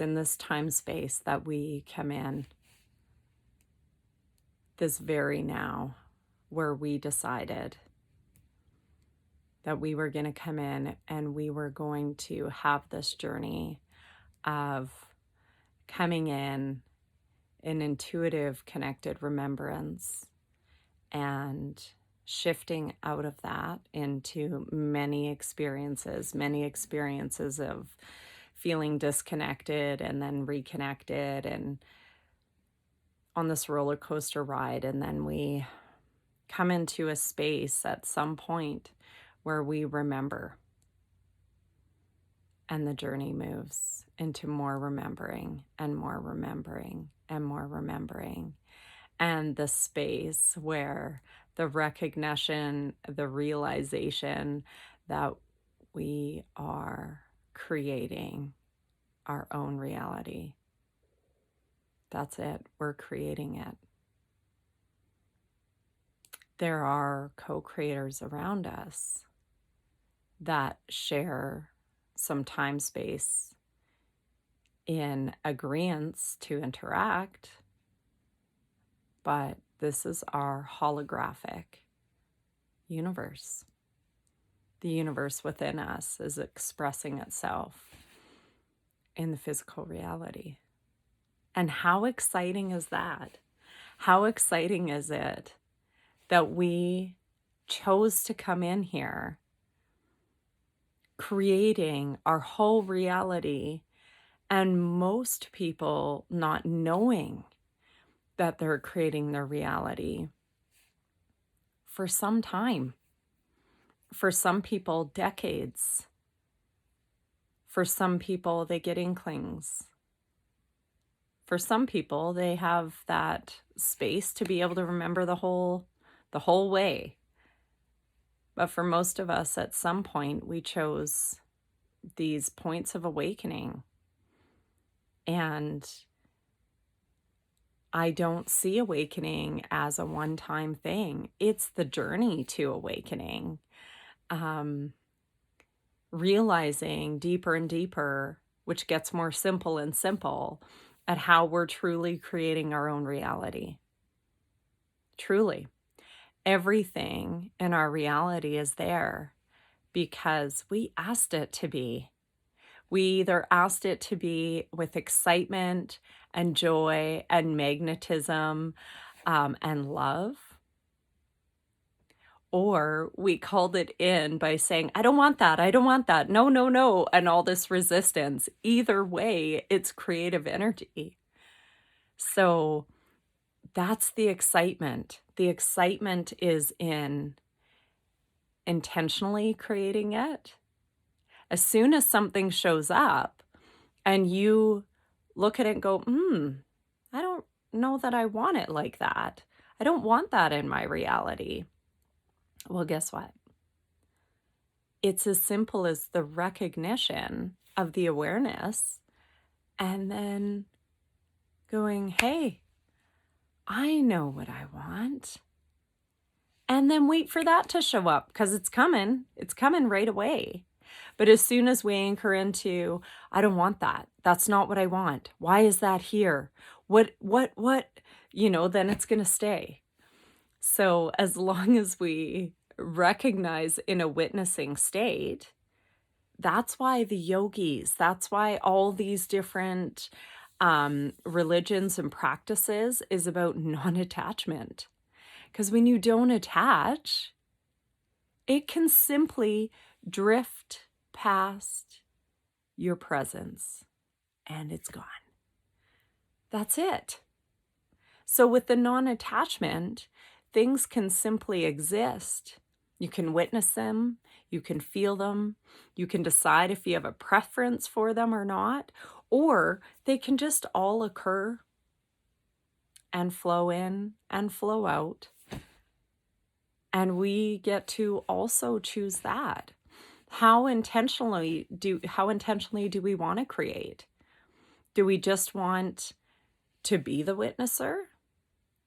in this time space that we come in, this very now, where we decided that we were going to come in and we were going to have this journey of coming in an intuitive, connected remembrance and shifting out of that into many experiences of feeling disconnected and then reconnected and on this roller coaster ride. And then we come into a space at some point where we remember, and the journey moves into more remembering and more remembering and more remembering. And the space where the recognition, the realization that we are creating our own reality. That's it. We're creating it. There are co-creators around us that share some time space in agreeance to interact, but this is our holographic universe. The universe within us is expressing itself in the physical reality. And how exciting is that? How exciting is it that we chose to come in here creating our whole reality, and most people not knowing that they're creating their reality for some time. For some people, decades. For some people, they get inklings. For some people, they have that space to be able to remember the whole way. But for most of us, at some point, we chose these points of awakening. And I don't see awakening as a one-time thing. It's the journey to awakening. Realizing deeper and deeper, which gets more simple and simple, at how we're truly creating our own reality. Truly. Everything in our reality is there because we asked it to be. We either asked it to be with excitement and joy and magnetism and love, or we called it in by saying, I don't want that, I don't want that, no, no, no, and all this resistance. Either way, it's creative energy. So that's the excitement. The excitement is in intentionally creating it. As soon as something shows up and you look at it and go, I don't know that I want it like that. I don't want that in my reality. Well, guess what? It's as simple as the recognition of the awareness and then going, hey, I know what I want. And then wait for that to show up because it's coming. It's coming right away. But as soon as we anchor into, I don't want that. That's not what I want. Why is that here? What? Then it's going to stay. So as long as we recognize in a witnessing state, that's why the yogis, that's why all these different religions and practices is about non-attachment. Because when you don't attach, it can simply drift past your presence and it's gone. That's it. So with the non-attachment, things can simply exist. You can witness them, you can feel them, you can decide if you have a preference for them or not, or they can just all occur and flow in and flow out. And we get to also choose that. How intentionally do we want to create? Do we just want to be the witnesser?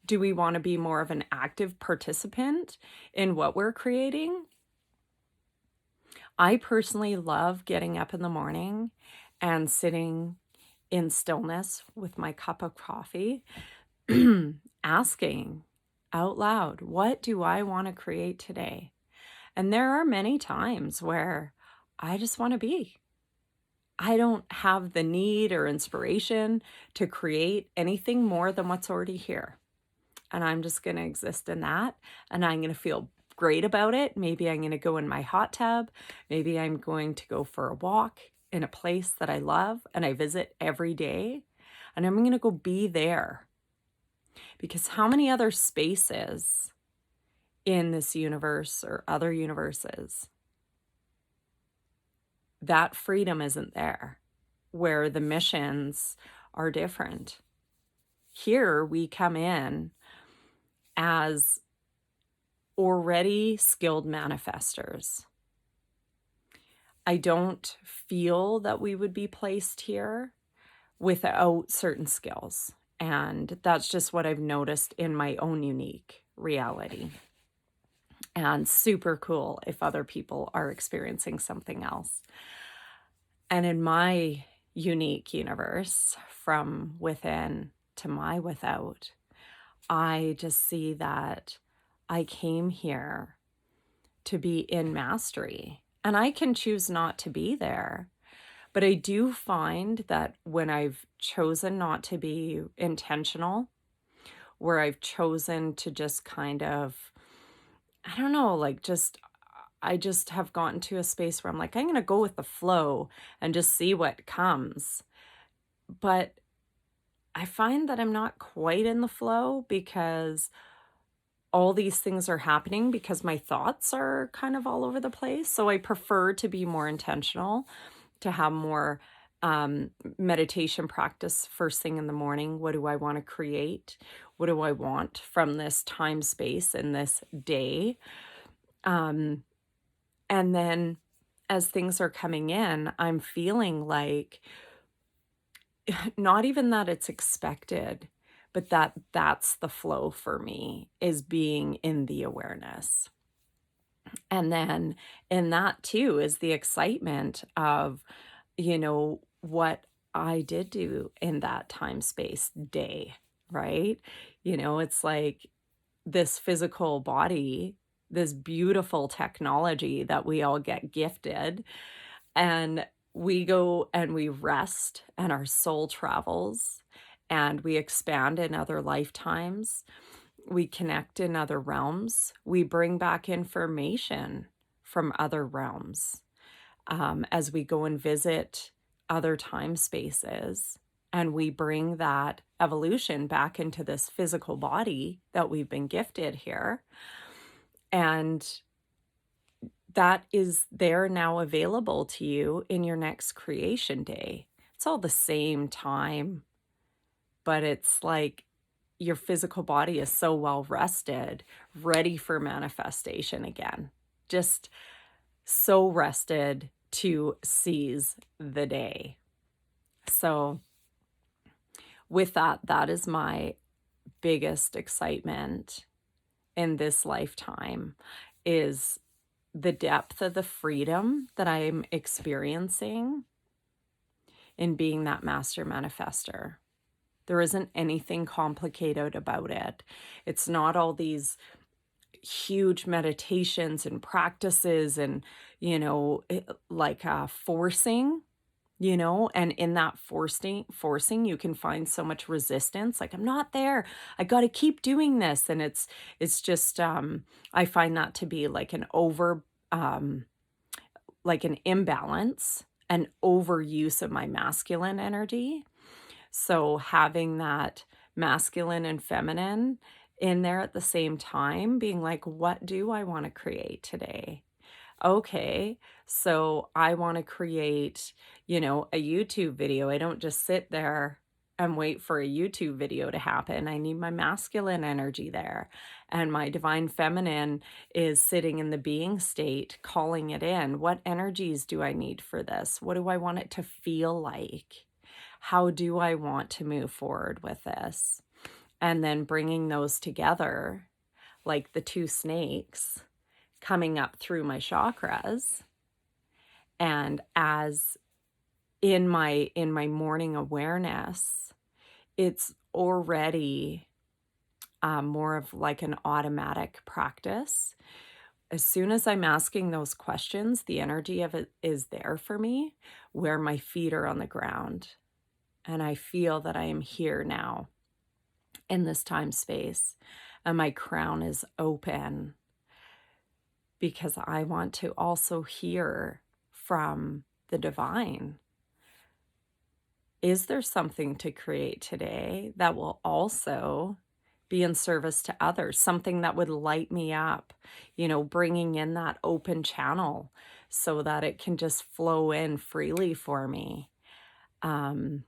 Do we want to be more of an active participant in what we're creating? I personally love getting up in the morning and sitting in stillness with my cup of coffee, asking out loud, what do I want to create today? And there are many times where I just want to be. I don't have the need or inspiration to create anything more than what's already here. And I'm just going to exist in that. And I'm going to feel great about it. Maybe I'm going to go in my hot tub. Maybe I'm going to go for a walk in a place that I love and I visit every day. And I'm going to go be there. Because how many other spaces in this universe or other universes, that freedom isn't there, where the missions are different. Here we come in as already skilled manifestors. I don't feel that we would be placed here without certain skills. And that's just what I've noticed in my own unique reality. And super cool if other people are experiencing something else. And in my unique universe, from within to my without, I just see that I came here to be in mastery. And I can choose not to be there. But I do find that when I've chosen not to be intentional, where I've chosen to just kind of, I don't know, like I just have gotten to a space where I'm like, I'm going to go with the flow and just see what comes. But I find that I'm not quite in the flow because all these things are happening because my thoughts are kind of all over the place. So I prefer to be more intentional, to have more meditation practice first thing in the morning. What do I want to create? What do I want from this time space in this day? And then as things are coming in, I'm feeling like not even that it's expected, but that's the flow for me, is being in the awareness. And then in that too is the excitement of, what I did do in that time space day, right? It's like this physical body, this beautiful technology that we all get gifted, and we go and we rest and our soul travels and we expand in other lifetimes. We connect in other realms. We bring back information from other realms as we go and visit other time spaces. And we bring that evolution back into this physical body that we've been gifted here. And that is there now available to you in your next creation day. It's all the same time, but it's like your physical body is so well rested, ready for manifestation again. Just so rested to seize the day. So with that, that is my biggest excitement in this lifetime, is the depth of the freedom that I'm experiencing in being that master manifester. There isn't anything complicated about it. It's not all these huge meditations and practices and, forcing, and in that forcing, you can find so much resistance. Like, I'm not there. I got to keep doing this. And it's just, I find that to be like like an imbalance, an overuse of my masculine energy. So having that masculine and feminine in there at the same time, being like, what do I want to create today? Okay, so I want to create, a YouTube video. I don't just sit there and wait for a YouTube video to happen. I need my masculine energy there. And my divine feminine is sitting in the being state, calling it in. What energies do I need for this? What do I want it to feel like? How do I want to move forward with this? And then bringing those together, like the two snakes coming up through my chakras. And as in my morning awareness, it's already more of like an automatic practice. As soon as I'm asking those questions, the energy of it is there for me, where my feet are on the ground. And I feel that I am here now in this time space, and my crown is open because I want to also hear from the divine. Is there something to create today that will also be in service to others? Something that would light me up, bringing in that open channel so that it can just flow in freely for me. Um,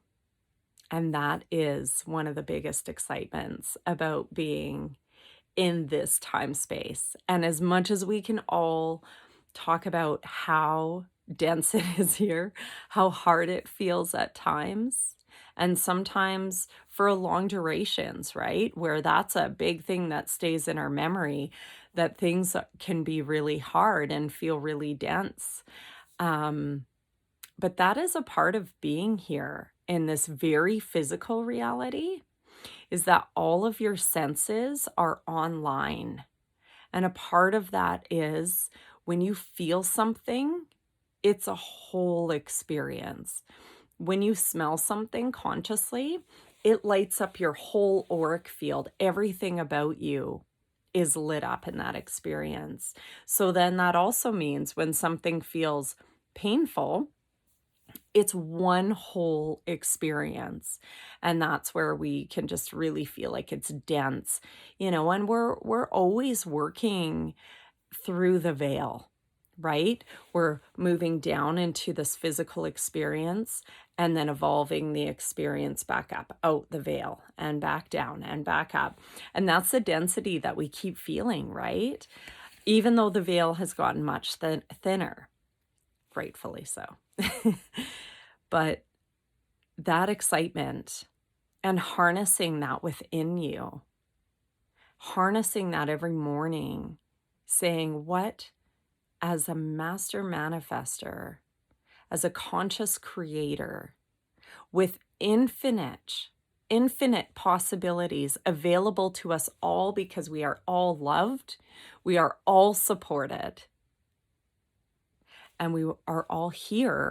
and that is one of the biggest excitements about being in this time space. And as much as we can all talk about how dense it is here, how hard it feels at times, and sometimes for long durations, right? Where that's a big thing that stays in our memory, that things can be really hard and feel really dense. Um, but that is a part of being here in this very physical reality, is that all of your senses are online. And a part of that is when you feel something, it's a whole experience. When you smell something consciously, it lights up your whole auric field. Everything about you is lit up in that experience. So then that also means when something feels painful, it's one whole experience, and that's where we can just really feel like it's dense, and we're always working through the veil, right? We're moving down into this physical experience and then evolving the experience back up out the veil and back down and back up, and that's the density that we keep feeling, right? Even though the veil has gotten much thinner, rightfully so. But that excitement and harnessing that within you, harnessing that every morning, saying, what, as a master manifester, as a conscious creator, with infinite possibilities available to us all because we are all loved, we are all supported, and we are all here